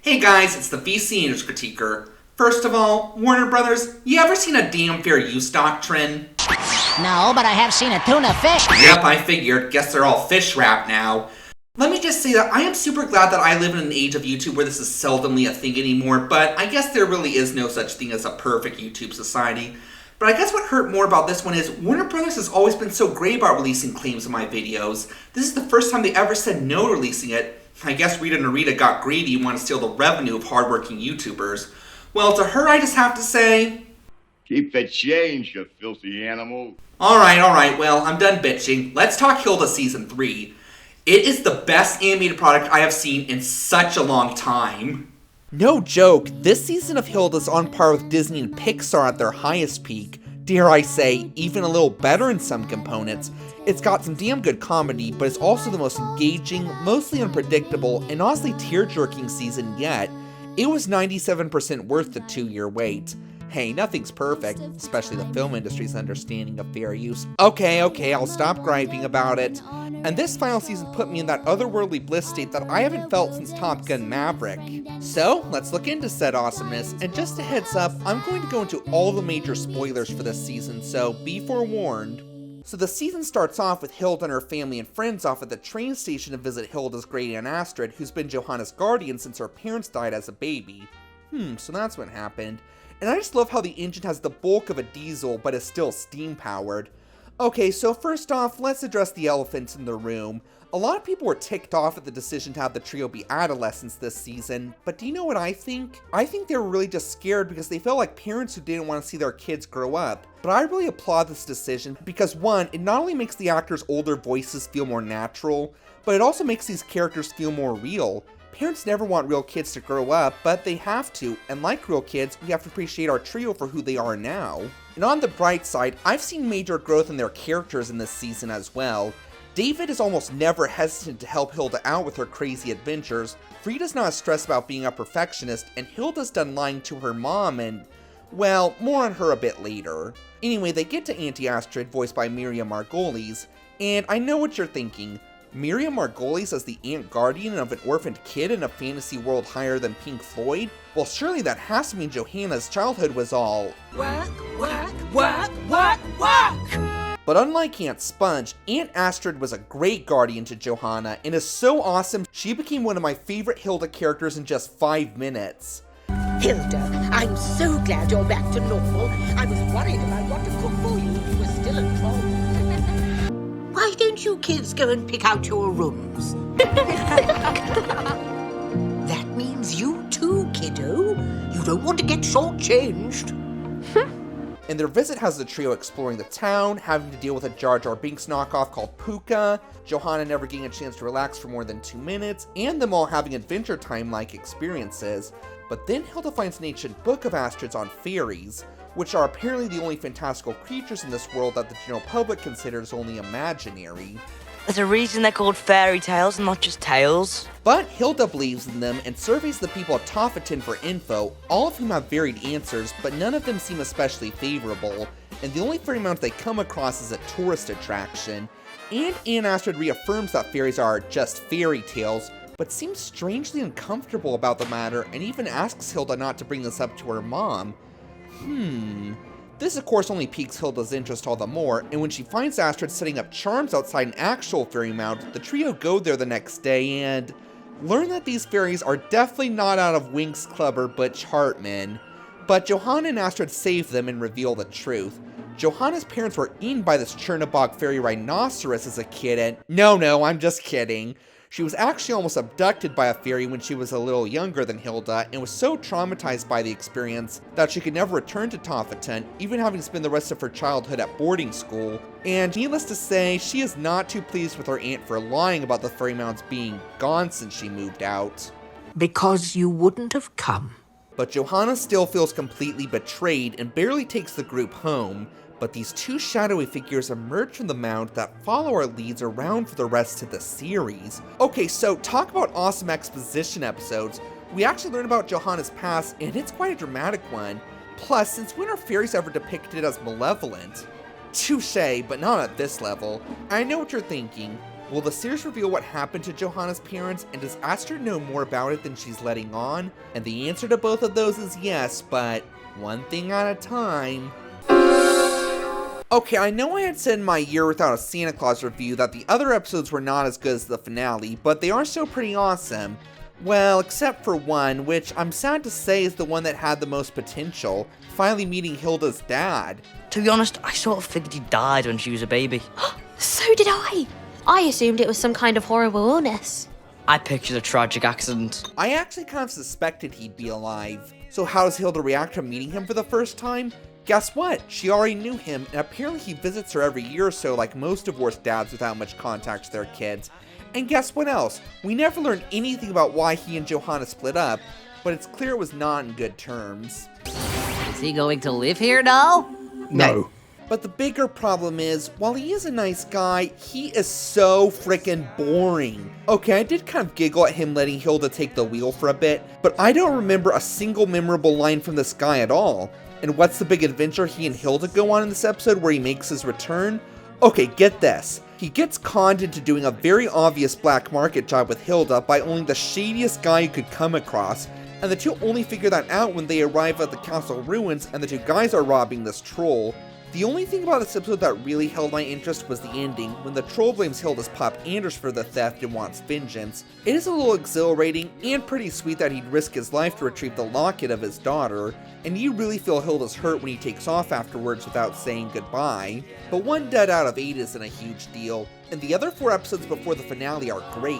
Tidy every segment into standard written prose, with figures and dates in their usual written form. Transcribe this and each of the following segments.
Hey guys, it's the VC News Critiquer. First of all, Warner Brothers, you ever seen a damn fair use doctrine? No, but I have seen a tuna fish. Yep, I figured. Guess they're all fish wrapped now. Let me just say that I am super glad that I live in an age of YouTube where this is seldomly a thing anymore, but I guess there really is no such thing as a perfect YouTube society. But I guess what hurt more about this one is Warner Brothers has always been so great about releasing claims in my videos. This is the first time they ever said no to releasing it. I guess Rita Narita got greedy and wanted to steal the revenue of hardworking YouTubers. Well, to her I just have to say... Keep the change, you filthy animal. Alright, well, I'm done bitching. Let's talk Hilda Season 3. It is the best animated product I have seen in such a long time. No joke, this season of Hilda's on par with Disney and Pixar at their highest peak. Dare I say, even a little better in some components. It's got some damn good comedy, but it's also the most engaging, mostly unpredictable, and honestly tear-jerking season yet. It was 97% worth the 2-year wait. Hey, nothing's perfect, especially the film industry's understanding of fair use. Okay, I'll stop griping about it. And this final season put me in that otherworldly bliss state that I haven't felt since Top Gun Maverick. So, let's look into said awesomeness, and just a heads up, I'm going to go into all the major spoilers for this season, so be forewarned. So the season starts off with Hilda and her family and friends off at the train station to visit Hilda's great aunt Astrid, who's been Johanna's guardian since her parents died as a baby. So that's what happened. And I just love how the engine has the bulk of a diesel, but is still steam-powered. Okay, so first off, let's address the elephant in the room. A lot of people were ticked off at the decision to have the trio be adolescents this season, but do you know what I think? I think they were really just scared because they felt like parents who didn't want to see their kids grow up. But I really applaud this decision because one, it not only makes the actors' older voices feel more natural, but it also makes these characters feel more real. Parents never want real kids to grow up, but they have to, and like real kids, we have to appreciate our trio for who they are now. And on the bright side, I've seen major growth in their characters in this season as well. David is almost never hesitant to help Hilda out with her crazy adventures, Frida's not stressed about being a perfectionist, and Hilda's done lying to her mom and, well, more on her a bit later. Anyway, they get to Auntie Astrid, voiced by Miriam Margolyes, and I know what you're thinking. Miriam Margolyes as the Aunt Guardian of an orphaned kid in a fantasy world higher than Pink Floyd? Well, surely that has to mean Johanna's childhood was all... work. But unlike Aunt Sponge, Aunt Astrid was a great guardian to Johanna, and is so awesome she became one of my favorite Hilda characters in just 5 minutes. Hilda, I'm so glad you're back to normal. I was worried about what to cook for you if you were still at home. Why don't you kids go and pick out your rooms? That means you too, kiddo. You don't want to get shortchanged. And their visit has the trio exploring the town, having to deal with a Jar Jar Binks knockoff called Puka, Johanna never getting a chance to relax for more than 2 minutes, and them all having Adventure Time-like experiences. But then Hilda finds an ancient book of Astrid's on fairies, which are apparently the only fantastical creatures in this world that the general public considers only imaginary. There's a reason they're called fairy tales and not just tales. But Hilda believes in them and surveys the people at Toffatin for info, all of whom have varied answers, but none of them seem especially favorable, and the only fairy mount they come across is a tourist attraction. And Aunt Astrid reaffirms that fairies are just fairy tales, but seems strangely uncomfortable about the matter and even asks Hilda not to bring this up to her mom. This of course only piques Hilda's interest all the more, and when she finds Astrid setting up charms outside an actual fairy mount, the trio go there the next day and learn that these fairies are definitely not out of Winx Club or Butch Hartman. But Johanna and Astrid save them and reveal the truth. Johanna's parents were eaten by this Chernobog fairy rhinoceros as a kid, and no, I'm just kidding. She was actually almost abducted by a fairy when she was a little younger than Hilda, and was so traumatized by the experience that she could never return to Toffatin, even having spent the rest of her childhood at boarding school. And needless to say, she is not too pleased with her aunt for lying about the fairy mounts being gone since she moved out. Because you wouldn't have come. But Johanna still feels completely betrayed and barely takes the group home. But these two shadowy figures emerge from the mound that follow our leads around for the rest of the series. Okay, so talk about awesome exposition episodes. We actually learn about Johanna's past, and it's quite a dramatic one. Plus, since when are fairies ever depicted as malevolent? Touché, but not at this level. I know what you're thinking. Will the series reveal what happened to Johanna's parents, and does Astrid know more about it than she's letting on? And the answer to both of those is yes, but one thing at a time. Okay, I know I had said in my Year Without a Santa Claus review that the other episodes were not as good as the finale, but they are still pretty awesome. Well, except for one, which I'm sad to say is the one that had the most potential, finally meeting Hilda's dad. To be honest, I sort of figured he died when she was a baby. So did I. I assumed it was some kind of horrible illness. I pictured a tragic accident. I actually kind of suspected he'd be alive. So how does Hilda react to meeting him for the first time? Guess what? She already knew him, and apparently he visits her every year or so like most divorced dads without much contact to their kids. And guess what else? We never learned anything about why he and Johanna split up, but it's clear it was not in good terms. Is he going to live here now? No. But the bigger problem is, while he is a nice guy, he is so freaking boring. Okay, I did kind of giggle at him letting Hilda take the wheel for a bit, but I don't remember a single memorable line from this guy at all. And what's the big adventure he and Hilda go on in this episode where he makes his return? Okay, get this. He gets conned into doing a very obvious black market job with Hilda by owning the shadiest guy you could come across, and the two only figure that out when they arrive at the castle ruins and the two guys are robbing this troll. The only thing about this episode that really held my interest was the ending, when the troll blames Hilda's pop Anders for the theft and wants vengeance. It is a little exhilarating and pretty sweet that he'd risk his life to retrieve the locket of his daughter, and you really feel Hilda's hurt when he takes off afterwards without saying goodbye. But one dead out of 8 isn't a huge deal, and the other 4 episodes before the finale are great.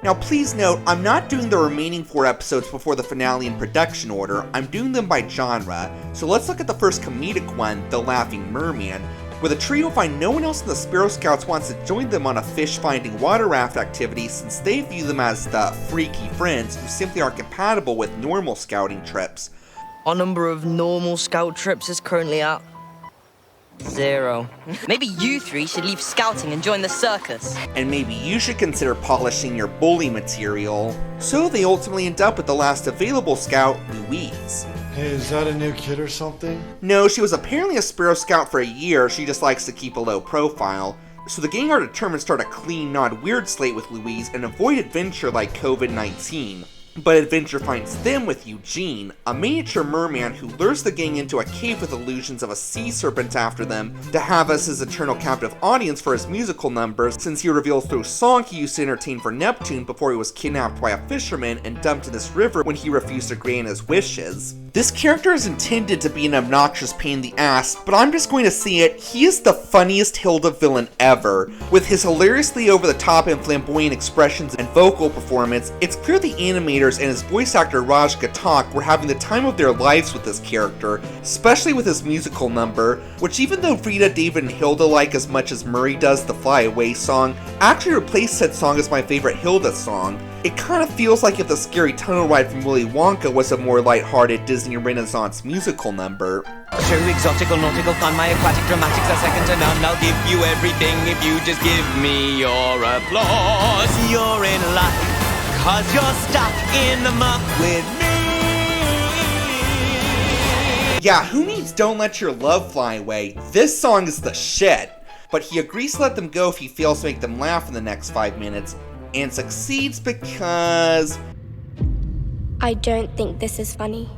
Now please note, I'm not doing the remaining 4 episodes before the finale in production order, I'm doing them by genre, so let's look at the first comedic one, The Laughing Merman, where the trio find no one else in the Sparrow Scouts wants to join them on a fish-finding water raft activity since they view them as the freaky friends who simply aren't compatible with normal scouting trips. Our number of normal scout trips is currently at 0. Maybe you 3 should leave scouting and join the circus. And maybe you should consider polishing your bully material. So they ultimately end up with the last available scout, Louise. Hey, is that a new kid or something? No, she was apparently a Sparrow Scout for a year, she just likes to keep a low profile. So the gang are determined to start a clean, non-weird slate with Louise and avoid adventure like COVID-19. But adventure finds them with Eugene, a miniature merman who lures the gang into a cave with illusions of a sea serpent after them to have as his eternal captive audience for his musical numbers, since he reveals through song he used to entertain for Neptune before he was kidnapped by a fisherman and dumped in this river when he refused to grant his wishes. This character is intended to be an obnoxious pain in the ass, but I'm just going to say it, he is the funniest Hilda villain ever. With his hilariously over-the-top and flamboyant expressions and vocal performance, it's clear the animators and his voice actor Raj Ghatak were having the time of their lives with this character, especially with his musical number, which even though Frida, David, and Hilda like as much as Murray does the Fly Away song, actually replaced said song as my favorite Hilda song. It kind of feels like if the scary tunnel ride from Willy Wonka was a more lighthearted Disney Renaissance musical number. True, exotic or nautical, find my aquatic dramatics are second to none. I'll give you everything if you just give me your applause. You're in luck, cause you're stuck in the muck with me. Yeah, who needs Don't Let Your Love Fly Away? This song is the shit. But he agrees to let them go if he fails to make them laugh in the next 5 minutes, and succeeds because... I don't think this is funny.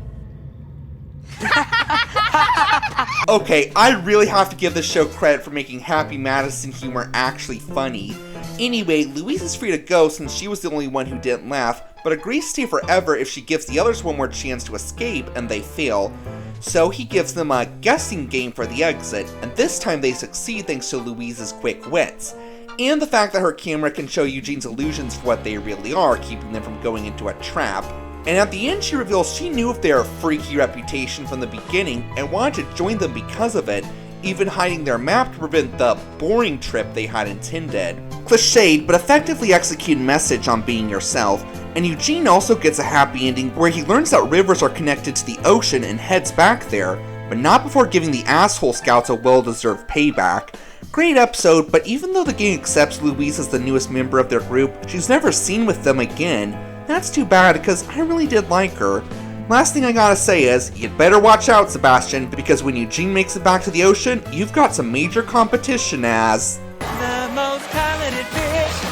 Okay, I really have to give this show credit for making Happy Madison humor actually funny. Anyway, Louise is free to go since she was the only one who didn't laugh, but agrees to stay forever if she gives the others one more chance to escape and they fail. So he gives them a guessing game for the exit, and this time they succeed thanks to Louise's quick wits. And the fact that her camera can show Eugene's illusions for what they really are, keeping them from going into a trap. And at the end she reveals she knew of their freaky reputation from the beginning and wanted to join them because of it, even hiding their map to prevent the boring trip they had intended. Cliched, but effectively executed message on being yourself, and Eugene also gets a happy ending where he learns that rivers are connected to the ocean and heads back there, but not before giving the asshole scouts a well-deserved payback. Great episode, but even though the gang accepts Louise as the newest member of their group, she's never seen with them again. That's too bad because I really did like her. Last thing I gotta say is, you'd better watch out, Sebastian, because when Eugene makes it back to the ocean, you've got some major competition as... The most talented fish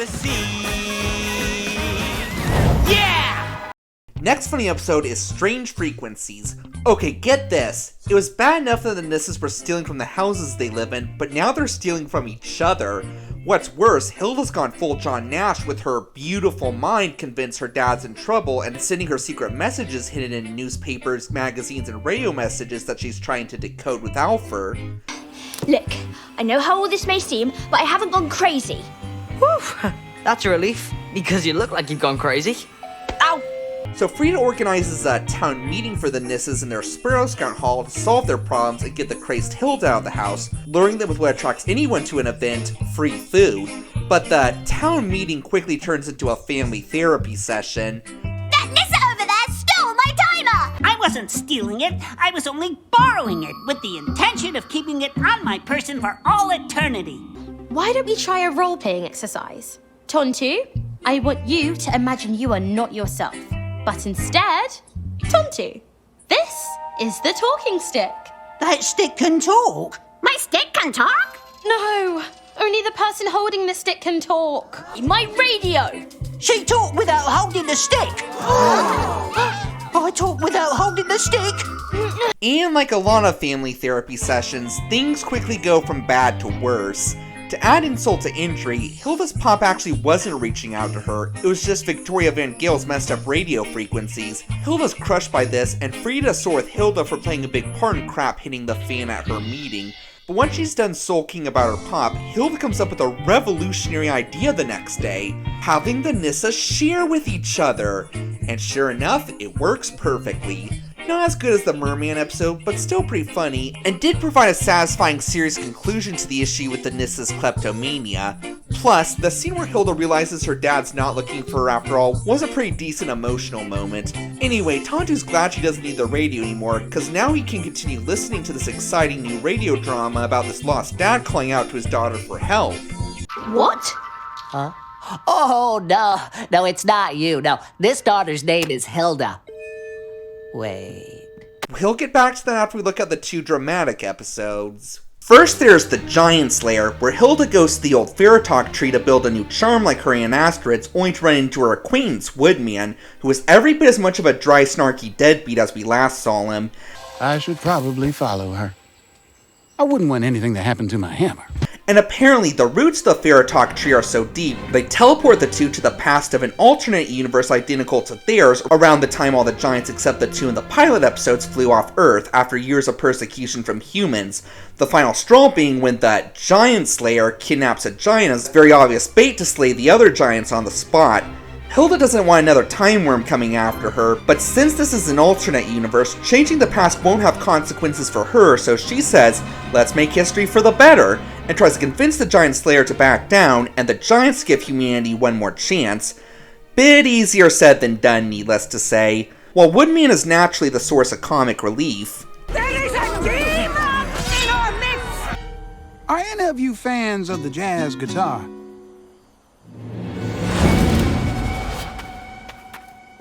the sea. Yeah! Next funny episode is Strange Frequencies. Okay, get this. It was bad enough that the Nisses were stealing from the houses they live in, but now they're stealing from each other. What's worse, Hilda's gone full John Nash with her beautiful mind convinced her dad's in trouble and sending her secret messages hidden in newspapers, magazines, and radio messages that she's trying to decode with Alfred. Look, I know how all this may seem, but I haven't gone crazy. Whew, that's a relief, because you look like you've gone crazy. Ow! So Frida organizes a town meeting for the Nisses in their Sparrow Scout Hall to solve their problems and get the crazed Hilda out of the house, luring them with what attracts anyone to an event, free food. But the town meeting quickly turns into a family therapy session. That Nissa over there stole my timer! I wasn't stealing it. I was only borrowing it with the intention of keeping it on my person for all eternity. Why don't we try a role-playing exercise? Tontu, I want you to imagine you are not yourself. But instead, Tontu, this is the talking stick. That stick can talk. My stick can talk? No, only the person holding the stick can talk. My radio! She talked without holding the stick. I talk without holding the stick. And like a lot of family therapy sessions, things quickly go from bad to worse. To add insult to injury, Hilda's pop actually wasn't reaching out to her, it was just Victoria Van Gale's messed up radio frequencies. Hilda's crushed by this, and Frida's sore with Hilda for playing a big part in crap hitting the fan at her meeting. But once she's done sulking about her pop, Hilda comes up with a revolutionary idea the next day, having the Nissa share with each other. And sure enough, it works perfectly. Not as good as the Merman episode, but still pretty funny, and did provide a satisfying serious conclusion to the issue with the Nissa's kleptomania. Plus, the scene where Hilda realizes her dad's not looking for her after all was a pretty decent emotional moment. Anyway, Tontu's glad she doesn't need the radio anymore, cause now he can continue listening to this exciting new radio drama about this lost dad calling out to his daughter for help. What? Huh? Oh, no, it's not you. No, this daughter's name is Hilda. Wait. We'll get back to that after we look at the two dramatic episodes. First, there's the Giant's Lair, where Hilda goes to the old Fairytalk tree to build a new charm like her Aunt Astrid's, only to run into her acquaintance, Woodman, who is every bit as much of a dry, snarky deadbeat as we last saw him. I should probably follow her. I wouldn't want anything to happen to my hammer. And apparently, the roots of the Fairytalk tree are so deep, they teleport the two to the past of an alternate universe identical to theirs around the time all the giants except the two in the pilot episodes flew off Earth after years of persecution from humans. The final straw being when the Giant Slayer kidnaps a giant as very obvious bait to slay the other giants on the spot. Hilda doesn't want another time worm coming after her, but since this is an alternate universe, changing the past won't have consequences for her, so she says, let's make history for the better, and tries to convince the Giant Slayer to back down, and the Giants give humanity one more chance. Bit easier said than done, needless to say. While Woodman is naturally the source of comic relief. There is a demon in our midst! Are any of you fans of the jazz guitar?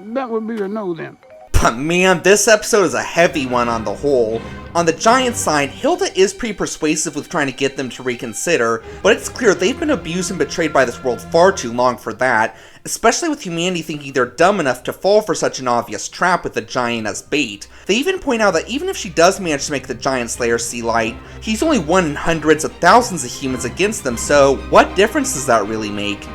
That would be a no then. But man, this episode is a heavy one on the whole. On the Giants side, Hilda is pretty persuasive with trying to get them to reconsider, but it's clear they've been abused and betrayed by this world far too long for that, especially with humanity thinking they're dumb enough to fall for such an obvious trap with the giant as bait. They even point out that even if she does manage to make the Giant Slayer see light, he's only one in hundreds of thousands of humans against them, so what difference does that really make?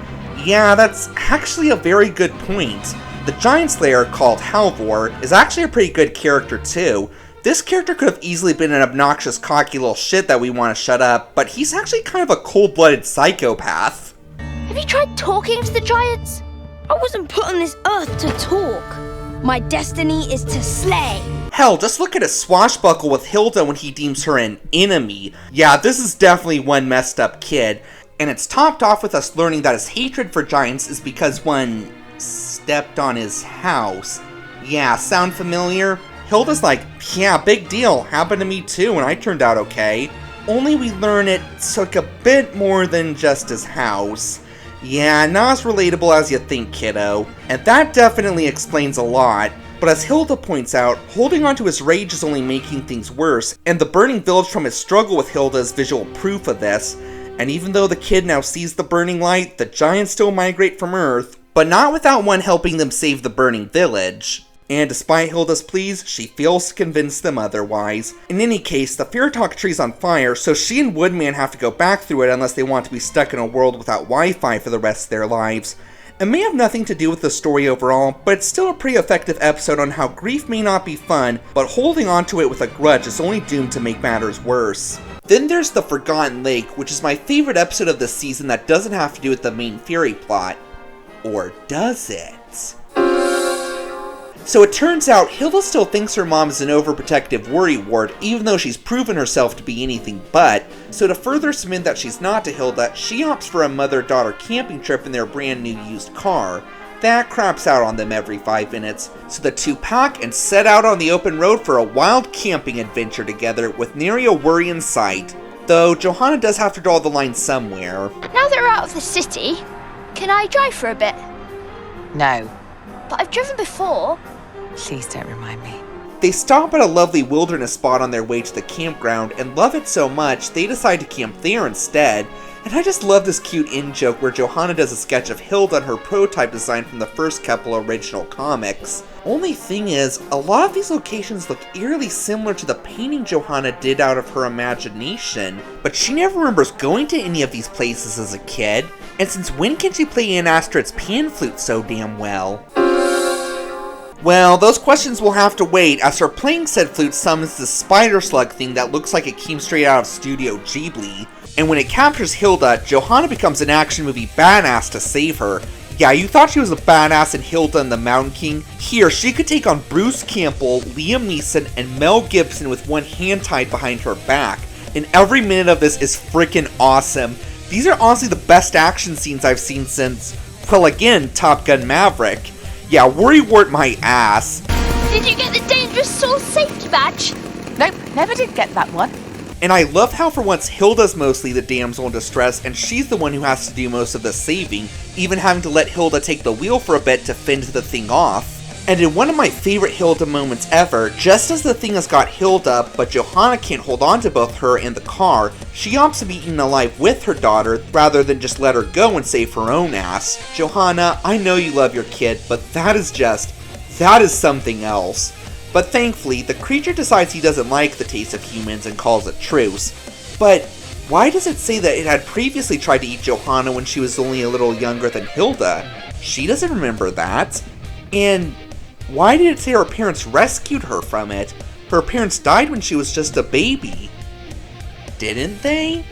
Yeah, that's actually a very good point. The Giant Slayer, called Halvor, is actually a pretty good character too. This character could have easily been an obnoxious, cocky little shit that we want to shut up, but he's actually kind of a cold-blooded psychopath. Have you tried talking to the giants? I wasn't put on this earth to talk. My destiny is to slay. Hell, just look at his swashbuckle with Hilda when he deems her an enemy. Yeah, this is definitely one messed up kid. And it's topped off with us learning that his hatred for giants is because one stepped on his house. Yeah, sound familiar? Hilda's like, yeah, big deal, happened to me too and I turned out okay. Only we learn it took a bit more than just his house. Yeah, not as relatable as you think, kiddo. And that definitely explains a lot. But as Hilda points out, holding onto his rage is only making things worse, and the burning village from his struggle with Hilda is visual proof of this. And even though the kid now sees the burning light, the giants still migrate from Earth, but not without one helping them save the burning village. And despite Hilda's pleas, she fails to convince them otherwise. In any case, the Fairy Talk tree's on fire, so she and Woodman have to go back through it unless they want to be stuck in a world without Wi-Fi for the rest of their lives. It may have nothing to do with the story overall, but it's still a pretty effective episode on how grief may not be fun, but holding onto it with a grudge is only doomed to make matters worse. Then there's The Forgotten Lake, which is my favorite episode of this season that doesn't have to do with the main fairy plot. Or does it? So it turns out Hilda still thinks her mom is an overprotective worrywart, even though she's proven herself to be anything but. So to further cement that she's not to Hilda, she opts for a mother-daughter camping trip in their brand new used car. That craps out on them every 5 minutes, so the two pack and set out on the open road for a wild camping adventure together with nary a worry in sight. Though Johanna does have to draw the line somewhere. Now that we're out of the city, can I drive for a bit? No. But I've driven before. Please don't remind me. They stop at a lovely wilderness spot on their way to the campground and love it so much they decide to camp there instead. And I just love this cute in-joke where Johanna does a sketch of Hilda and her prototype design from the first couple original comics. Only thing is, a lot of these locations look eerily similar to the painting Johanna did out of her imagination, but she never remembers going to any of these places as a kid. And since when can she play Aunt Astrid's pan flute so damn well? Well, those questions will have to wait, as her playing said flute summons this spider slug thing that looks like it came straight out of Studio Ghibli. And when it captures Hilda, Johanna becomes an action movie badass to save her. Yeah, you thought she was a badass in Hilda and the Mountain King? Here, she could take on Bruce Campbell, Liam Neeson, and Mel Gibson with one hand tied behind her back. And every minute of this is freaking awesome. These are honestly the best action scenes I've seen since, well again, Top Gun Maverick. Yeah, worrywart my ass. Did you get the Dangerous Soul safety badge? Nope, never did get that one. And I love how for once Hilda's mostly the damsel in distress and she's the one who has to do most of the saving, even having to let Hilda take the wheel for a bit to fend the thing off. And in one of my favorite Hilda moments ever, just as the thing has got Hilda, but Johanna can't hold on to both her and the car, she opts to be eaten alive with her daughter rather than just let her go and save her own ass. Johanna, I know you love your kid, but that is something else. But thankfully, the creature decides he doesn't like the taste of humans and calls a truce. But why does it say that it had previously tried to eat Johanna when she was only a little younger than Hilda? She doesn't remember that. And why did it say her parents rescued her from it? Her parents died when she was just a baby. Didn't they?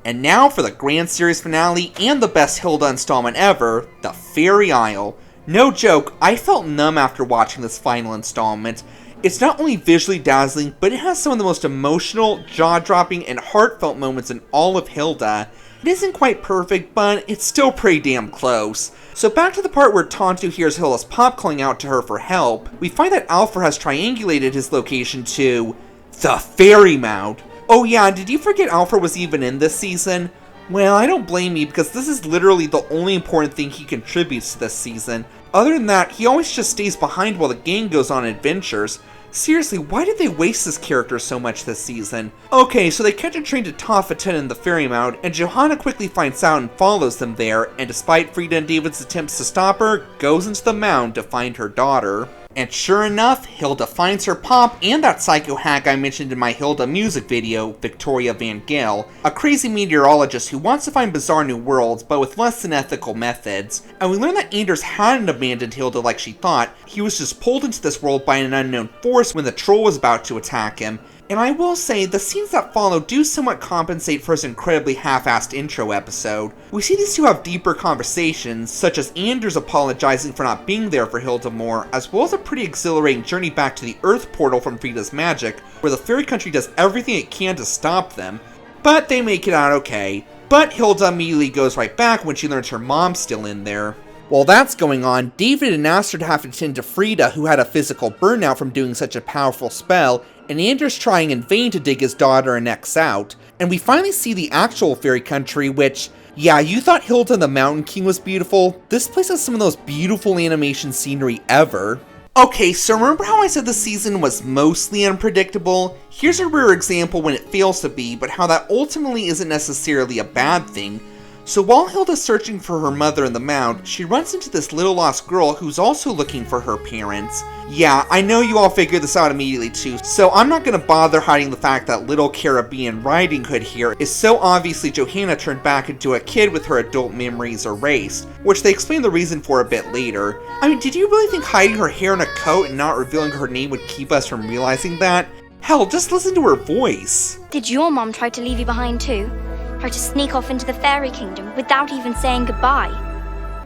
And now for the grand series finale and the best Hilda installment ever, the Fairy Isle. No joke, I felt numb after watching this final installment. It's not only visually dazzling, but it has some of the most emotional, jaw-dropping, and heartfelt moments in all of Hilda. It isn't quite perfect, but it's still pretty damn close. So back to the part where Tonto hears Hilda's pop calling out to her for help, we find that Alfred has triangulated his location to the Fairy Mound. Oh yeah, and did you forget Alfred was even in this season? Well, I don't blame you, because this is literally the only important thing he contributes to this season. Other than that, he always just stays behind while the gang goes on adventures. Seriously, why did they waste this character so much this season? Okay, so they catch a train to Toffaton in the Fairy Mound, and Johanna quickly finds out and follows them there, and despite Frida and David's attempts to stop her, goes into the mound to find her daughter. And sure enough, Hilda finds her pop and that psycho hack I mentioned in my Hilda music video, Victoria Van Gale, a crazy meteorologist who wants to find bizarre new worlds, but with less than ethical methods. And we learn that Anders hadn't abandoned Hilda like she thought, he was just pulled into this world by an unknown force when the troll was about to attack him. And I will say, the scenes that follow do somewhat compensate for his incredibly half-assed intro episode. We see these two have deeper conversations, such as Anders apologizing for not being there for Hilda more, as well as a pretty exhilarating journey back to the Earth portal from Frida's magic, where the fairy country does everything it can to stop them. But they make it out okay. But Hilda immediately goes right back when she learns her mom's still in there. While that's going on, David and Astrid have to tend to Frida, who had a physical burnout from doing such a powerful spell, and Anders trying in vain to dig his daughter and ex out. And we finally see the actual fairy country, which, yeah, you thought Hilda and the Mountain King was beautiful? This place has some of the most beautiful animation scenery ever. Okay, so remember how I said the season was mostly unpredictable? Here's a rare example when it fails to be, but how that ultimately isn't necessarily a bad thing. So while Hilda's searching for her mother in the mound, she runs into this little lost girl who's also looking for her parents. Yeah, I know you all figured this out immediately too, so I'm not gonna bother hiding the fact that little Caribbean Riding Hood here is so obviously Johanna turned back into a kid with her adult memories erased, which they explain the reason for a bit later. I mean, did you really think hiding her hair in a coat and not revealing her name would keep us from realizing that? Hell, just listen to her voice. Did your mom try to leave you behind too? Try to sneak off into the fairy kingdom without even saying goodbye?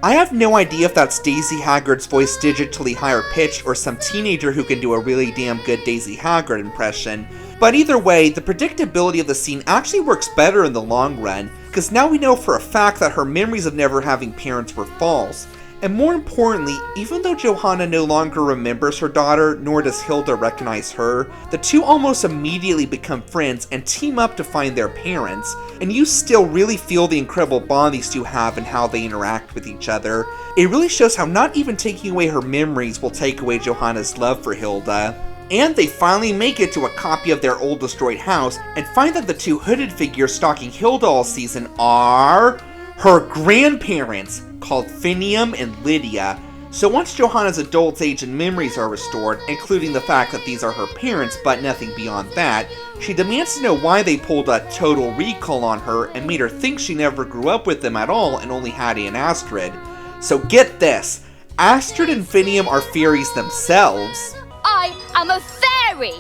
I have no idea if that's Daisy Haggard's voice digitally higher pitched or some teenager who can do a really damn good Daisy Haggard impression. But either way, the predictability of the scene actually works better in the long run, because now we know for a fact that her memories of never having parents were false. And more importantly, even though Johanna no longer remembers her daughter, nor does Hilda recognize her, the two almost immediately become friends and team up to find their parents, and you still really feel the incredible bond these two have and how they interact with each other. It really shows how not even taking away her memories will take away Johanna's love for Hilda. And they finally make it to a copy of their old destroyed house and find that the two hooded figures stalking Hilda all season are her grandparents, called Finium and Lydia. So once Johanna's adult age and memories are restored, including the fact that these are her parents but nothing beyond that, she demands to know why they pulled a total recall on her and made her think she never grew up with them at all and only had Aunt Astrid. So get this, Astrid and Finium are fairies themselves. I am a fairy!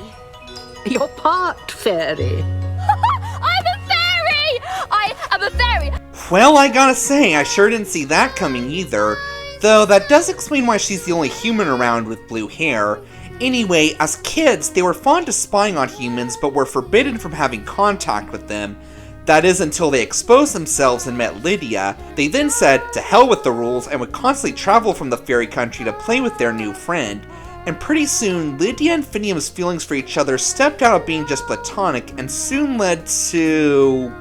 You're part fairy. I'm a fairy! I am a fairy! Well, I gotta say, I sure didn't see that coming either. Though that does explain why she's the only human around with blue hair. Anyway, as kids, they were fond of spying on humans, but were forbidden from having contact with them. That is until they exposed themselves and met Lydia. They then said, to hell with the rules, and would constantly travel from the fairy country to play with their new friend. And pretty soon, Lydia and Finium's feelings for each other stepped out of being just platonic, and soon led to...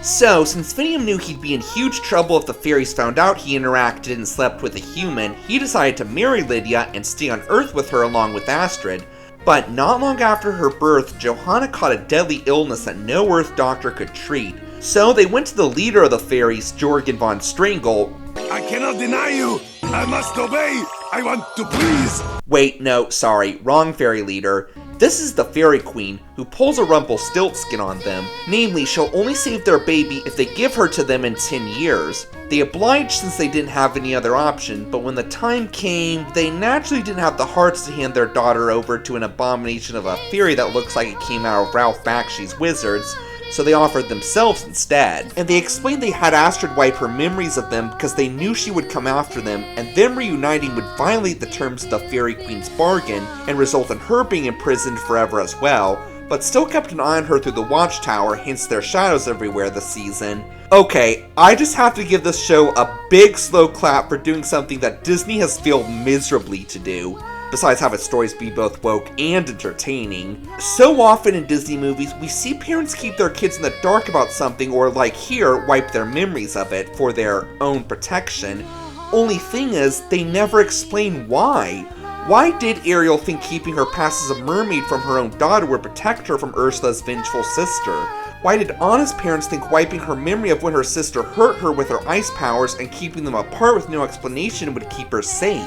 So, since Finium knew he'd be in huge trouble if the fairies found out he interacted and slept with a human, he decided to marry Lydia and stay on Earth with her along with Astrid. But not long after her birth, Johanna caught a deadly illness that no Earth doctor could treat. So they went to the leader of the fairies, Jorgen von Strangle. I cannot deny you! I must obey! I want to please! Wait, no, sorry, wrong fairy leader. This is the Fairy Queen, who pulls a Rumpelstiltskin on them. Namely, she'll only save their baby if they give her to them in 10 years. They obliged since they didn't have any other option, but when the time came, they naturally didn't have the hearts to hand their daughter over to an abomination of a fairy that looks like it came out of Ralph Bakshi's Wizards, so they offered themselves instead. And they explained they had Astrid wipe her memories of them because they knew she would come after them, and them reuniting would violate the terms of the Fairy Queen's bargain and result in her being imprisoned forever as well, but still kept an eye on her through the watchtower, hence their shadows everywhere this season. Okay, I just have to give this show a big slow clap for doing something that Disney has failed miserably to do. Besides have its stories be both woke and entertaining. So often in Disney movies, we see parents keep their kids in the dark about something or, like here, wipe their memories of it for their own protection. Only thing is, they never explain why. Why did Ariel think keeping her past as a mermaid from her own daughter would protect her from Ursula's vengeful sister? Why did Anna's parents think wiping her memory of when her sister hurt her with her ice powers and keeping them apart with no explanation would keep her safe?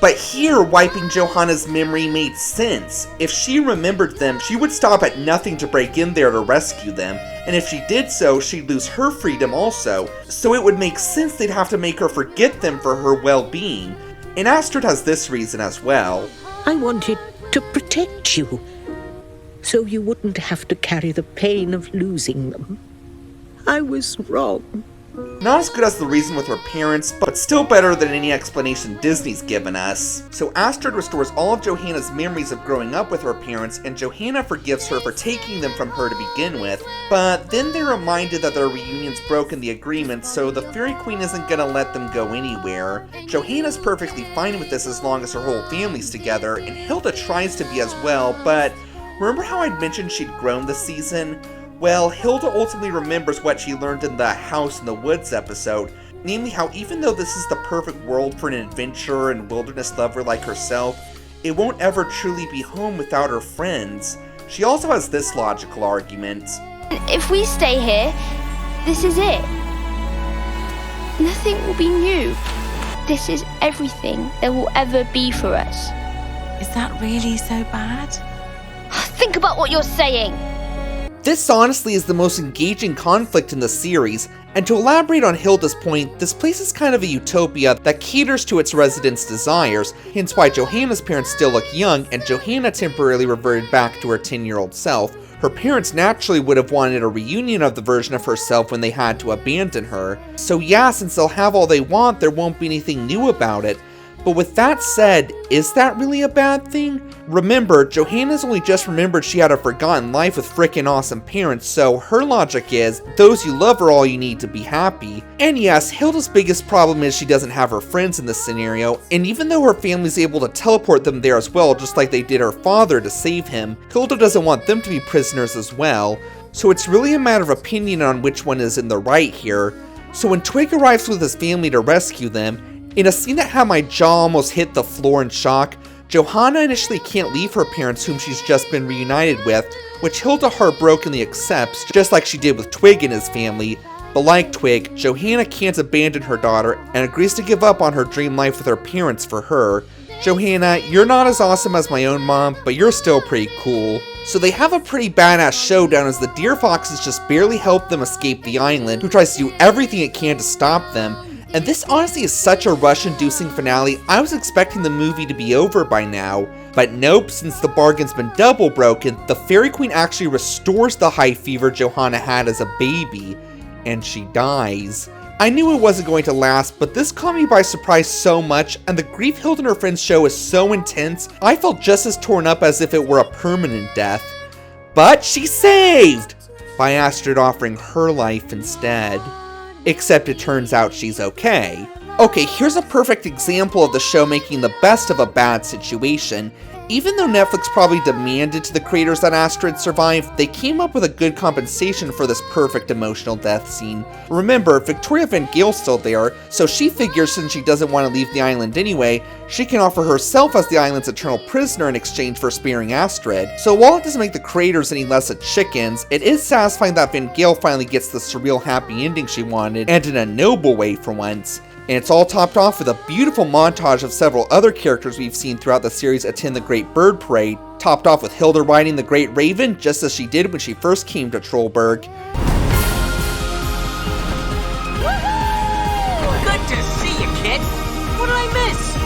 But here, wiping Johanna's memory made sense. If she remembered them, she would stop at nothing to break in there to rescue them, and if she did so, she'd lose her freedom also, so it would make sense they'd have to make her forget them for her well-being. And Astrid has this reason as well. I wanted to protect you, so you wouldn't have to carry the pain of losing them. I was wrong. Not as good as the reason with her parents, but still better than any explanation Disney's given us. So Astrid restores all of Johanna's memories of growing up with her parents, and Johanna forgives her for taking them from her to begin with, but then they're reminded that their reunion's broken the agreement, so the Fairy Queen isn't gonna let them go anywhere. Johanna's perfectly fine with this as long as her whole family's together, and Hilda tries to be as well, but remember how I'd mentioned she'd grown this season? Well, Hilda ultimately remembers what she learned in the House in the Woods episode, Namely how even though this is the perfect world for an adventurer and wilderness lover like herself, it won't ever truly be home without her friends. She also has this logical argument. If we stay here, this is it. Nothing will be new. This is everything there will ever be for us. Is that really so bad? Think about what you're saying. This honestly is the most engaging conflict in the series, and to elaborate on Hilda's point, this place is kind of a utopia that caters to its residents' desires, hence why Johanna's parents still look young, and Johanna temporarily reverted back to her 10-year-old self. Her parents naturally would have wanted a reunion of the version of herself when they had to abandon her. So yeah, since they'll have all they want, there won't be anything new about it. But with that said, is that really a bad thing? Remember, Johanna's only just remembered she had a forgotten life with frickin' awesome parents, so her logic is, those you love are all you need to be happy. And yes, Hilda's biggest problem is she doesn't have her friends in this scenario, and even though her family's able to teleport them there as well, just like they did her father to save him, Hilda doesn't want them to be prisoners as well. So it's really a matter of opinion on which one is in the right here. So when Twig arrives with his family to rescue them, in a scene that had my jaw almost hit the floor in shock, Johanna initially can't leave her parents whom she's just been reunited with, which Hilda heartbrokenly accepts, just like she did with Twig and his family. But like Twig, Johanna can't abandon her daughter and agrees to give up on her dream life with her parents for her. Johanna, you're not as awesome as my own mom, but you're still pretty cool. So they have a pretty badass showdown as the Deer Foxes just barely help them escape the island, who tries to do everything it can to stop them. And this honestly is such a rush-inducing finale, I was expecting the movie to be over by now. But nope, since the bargain's been double broken, the Fairy Queen actually restores the high fever Johanna had as a baby. And she dies. I knew it wasn't going to last, but this caught me by surprise so much, and the grief Hilda and her friends show is so intense, I felt just as torn up as if it were a permanent death. But she's saved! By Astrid offering her life instead. Except it turns out she's okay. Okay, here's a perfect example of the show making the best of a bad situation. Even though Netflix probably demanded to the creators that Astrid survive, they came up with a good compensation for this perfect emotional death scene. Remember, Victoria Van Gale's still there, so she figures since she doesn't want to leave the island anyway, she can offer herself as the island's eternal prisoner in exchange for sparing Astrid. So while it doesn't make the creators any less of chickens, it is satisfying that Van Gale finally gets the surreal happy ending she wanted, and in a noble way for once. And it's all topped off with a beautiful montage of several other characters we've seen throughout the series attend the Great Bird Parade, topped off with Hilda riding the Great Raven just as she did when she first came to Trollberg. Good to see you, kid. What did I miss?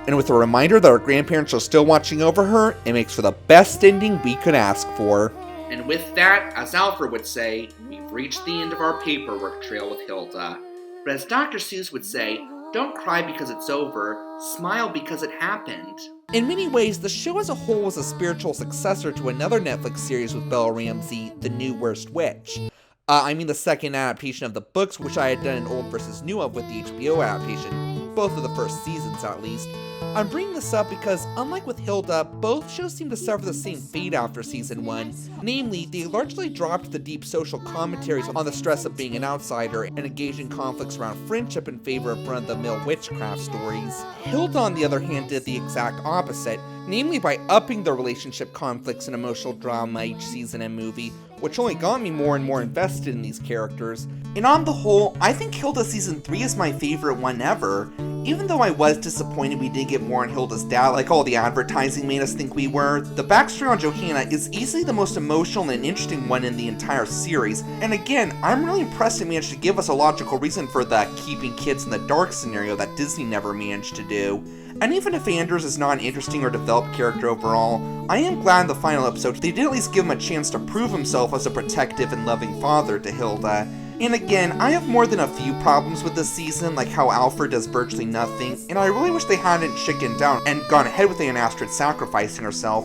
And with a reminder that our grandparents are still watching over her, it makes for the best ending we could ask for. And with that, as Alfred would say, we've reached the end of our paperwork trail with Hilda. But as Dr. Seuss would say, don't cry because it's over, smile because it happened. In many ways, the show as a whole was a spiritual successor to another Netflix series with Bella Ramsey, The New Worst Witch. I mean the second adaptation of the books, which I had done an old versus new of with the HBO adaptation, both of the first seasons at least. I'm bringing this up because, unlike with Hilda, both shows seem to suffer the same fate after season 1. Namely, they largely dropped the deep social commentaries on the stress of being an outsider and engaging conflicts around friendship in favor of run-of-the-mill witchcraft stories. Hilda, on the other hand, did the exact opposite, namely by upping the relationship conflicts and emotional drama each season and movie, which only got me more and more invested in these characters. And on the whole, I think Hilda Season 3 is my favorite one ever. Even though I was disappointed we didn't get more on Hilda's dad like all the advertising made us think we were, the backstory on Johanna is easily the most emotional and interesting one in the entire series. And again, I'm really impressed it managed to give us a logical reason for the keeping kids in the dark scenario that Disney never managed to do. And even if Anders is not an interesting or developed character overall, I am glad in the final episode they did at least give him a chance to prove himself as a protective and loving father to Hilda. And again, I have more than a few problems with this season, like how Alfred does virtually nothing, and I really wish they hadn't chickened down and gone ahead with Aunt Astrid sacrificing herself.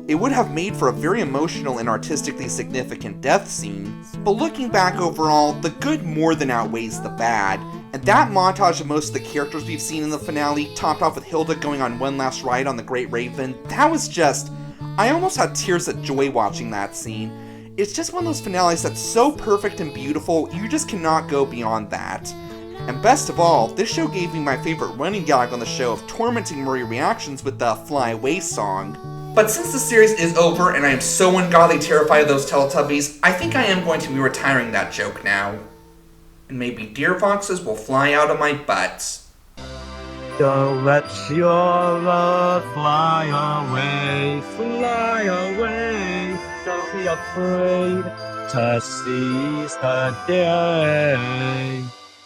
It would have made for a very emotional and artistically significant death scene. But looking back overall, the good more than outweighs the bad. And that montage of most of the characters we've seen in the finale, topped off with Hilda going on one last ride on the Great Raven, that was just... I almost had tears of joy watching that scene. It's just one of those finales that's so perfect and beautiful, you just cannot go beyond that. And best of all, this show gave me my favorite running gag on the show of tormenting Murray reactions with the Fly Away song. But since the series is over and I am so ungodly terrified of those Teletubbies, I think I am going to be retiring that joke now. And maybe deer foxes will fly out of my butt. Don't let your love fly away, fly away. Don't be afraid to seize the day.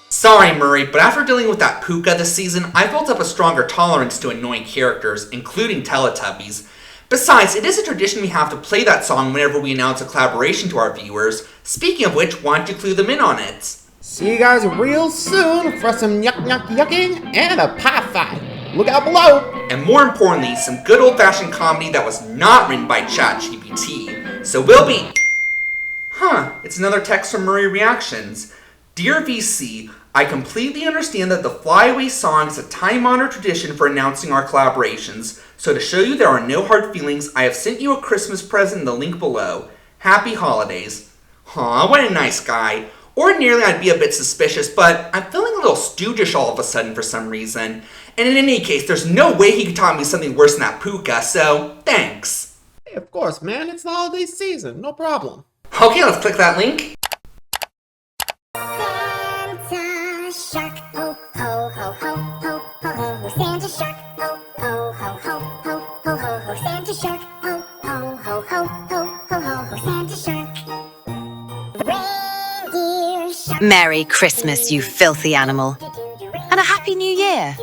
Sorry, Murray, but after dealing with that puka this season, I built up a stronger tolerance to annoying characters, including Teletubbies. Besides, it is a tradition we have to play that song whenever we announce a collaboration to our viewers. Speaking of which, why don't you clue them in on it? See you guys real soon for some yucking and a pie fight. Look out below! And more importantly, some good old-fashioned comedy that was not written by ChatGPT. So we'll be... it's another text from Murray Reactions. Dear VC, I completely understand that the Flyaway song is a time-honored tradition for announcing our collaborations, so to show you there are no hard feelings, I have sent you a Christmas present in the link below. Happy holidays. Aw, what a nice guy. Ordinarily I'd be a bit suspicious, but I'm feeling a little stoogish all of a sudden for some reason. And in any case, there's no way he could taught me something worse than that puka, so thanks. Hey, of course, man. It's the holiday season. No problem. Okay, let's click that link. Santa shark, ho ho ho ho ho ho ho. Santa shark, ho ho ho ho ho ho ho ho. Santa shark, ho ho ho ho ho ho ho ho. Santa shark. Reindeer shark. Merry Christmas, you filthy animal. And a Happy New Year.